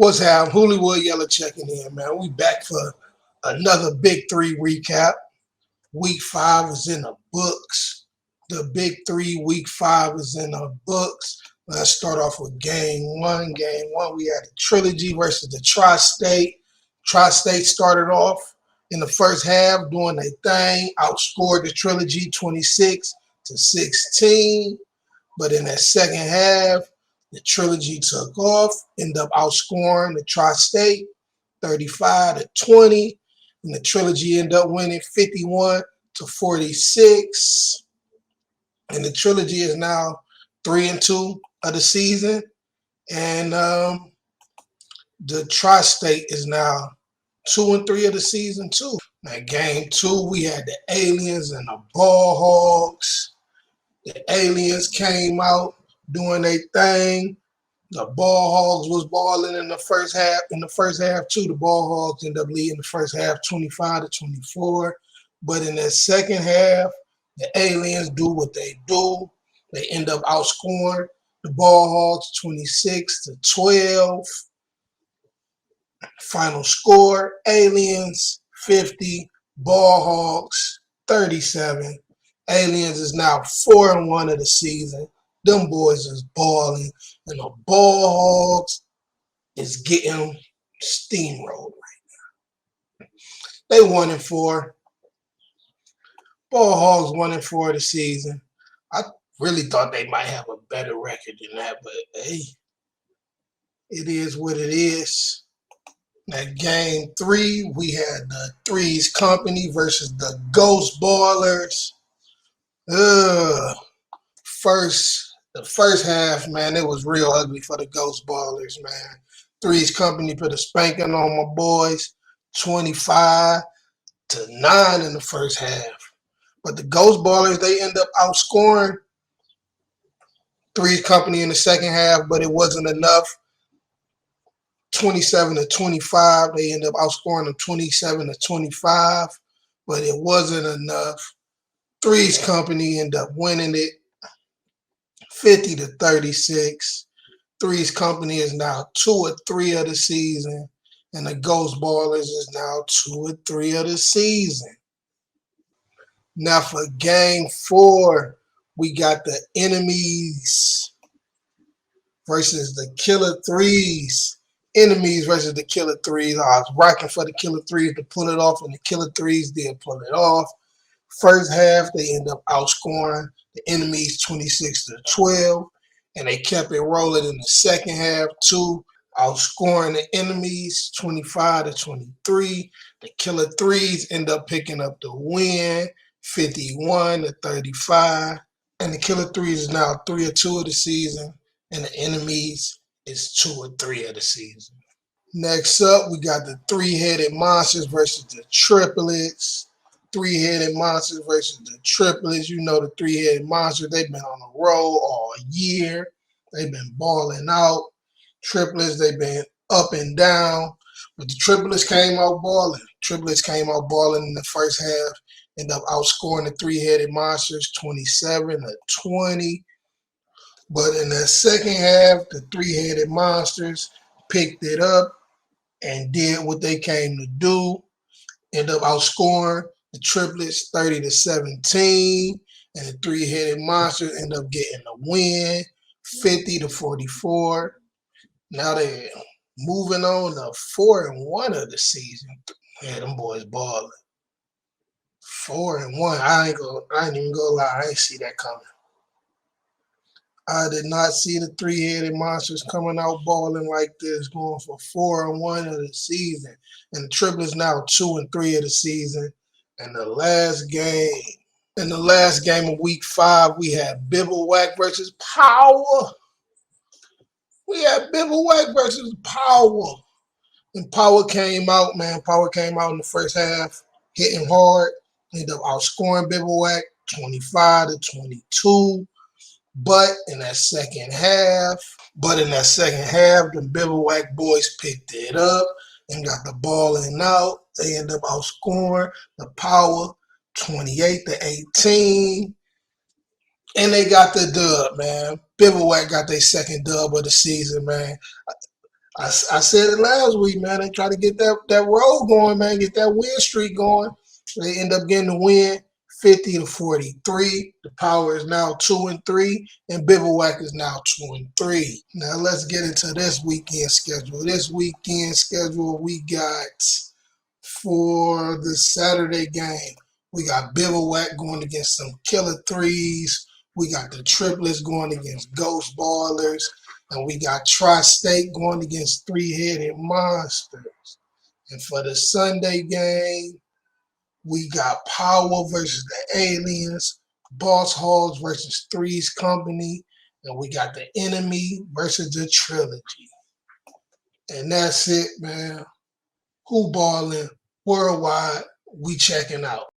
What's happening? Hollywood Yellow checking in, man. We back for another Big 3 recap. Week 5 is in the books. The Big 3 Week 5 is in the books. Let's start off with Game 1. Game 1, we had the Trilogy versus the Tri-State. Tri-State started off in the first half doing their thing, outscored the Trilogy 26-16. But in that second half, the Trilogy took off, ended up outscoring the Tri-State 35-20, and the Trilogy ended up winning 51-46. And the Trilogy is now 3-2 of the season, and the Tri-State is now 2-3 of the season too. Now, Game 2, we had the Aliens and the Ball Hogs. The Aliens came out doing their thing. The Ball Hogs was balling in the first half. In the first half, too, the Ball Hogs ended up leading the first half 25-24. But in the second half, the Aliens do what they do. They end up outscoring the Ball Hogs 26-12. Final score, Aliens 50, Ball Hogs 37. Aliens is now 4-1 of the season. Them boys is balling, and the Ball Hogs is getting steamrolled right now. They 1-4. Ball Hogs 1-4 of the season. I really thought they might have a better record than that, but hey, it is what it is. Now, Game 3, we had the Threes Company versus the Ghost Ballers. The first half, man, it was real ugly for the Ghost Ballers, man. Threes Company put a spanking on my boys, 25-9 in the first half. But the Ghost Ballers, they end up outscoring Threes Company in the second half, but it wasn't enough. 27-25, they end up outscoring them 27-25, but it wasn't enough. Threes Company end up winning it 50-36. Threes Company is now 2-3 of the season, and the Ghost Ballers is now 2-3 of the season. Now for Game 4, we got the Enemies versus the Killer Threes. Enemies versus the Killer Threes. I was rocking for the Killer Threes to pull it off, and the Killer Threes did pull it off. First half, they end up outscoring the Enemies 26-12, and they kept it rolling in the second half too, outscoring the Enemies 25-23. The Killer Threes end up picking up the win, 51-35, and the Killer Threes is now 3-2 of the season, and the Enemies is 2-3 of the season. Next up, we got the Three-Headed Monsters versus the Triplets. Three-Headed Monsters versus the Triplets. You know the Three-Headed Monsters, they've been on the road all year. They've been balling out. Triplets, they've been up and down. But the Triplets came out balling. Triplets came out balling in the first half. Ended up outscoring the Three-Headed Monsters 27-20. But in the second half, the Three-Headed Monsters picked it up and did what they came to do. Ended up outscoring the Triplets 30-17, and the Three-Headed Monsters end up getting a win, 50-44. Now they're moving on to 4-1 of the season. Yeah, them boys balling. 4-1. I ain't even gonna lie. I ain't see that coming. I did not see the Three-Headed Monsters coming out balling like this, going for 4-1 of the season. And the Triplets now 2-3 of the season. And the last game of week 5, we had Bivouac versus Power. We had Bivouac versus Power. And Power came out, man. Power came out in the first half, hitting hard. Ended up outscoring Bivouac 25-22. But in that second half, the Bivouac boys picked it up and got the ball in and out. They ended up outscoring the Power 28-18. And they got the dub, man. Bivouac got their second dub of the season, man. I said it last week, man. They try to get that roll going, man. Get that win streak going. They end up getting the win 50-43. The Power is now 2-3, and Bivouac is now 2-3. Now let's get into this weekend schedule. This weekend schedule we got for the Saturday game. We got Bivouac going against some killer threes. We got the triplets going against Ghost Ballers. And we got Tri-State going against Three-Headed Monsters. And for the Sunday game, we got Power versus the Aliens, Boss Hogs versus Three's Company, and we got the Enemy versus the Trilogy. And that's it, man. HooBallinWorldwide, we checking out.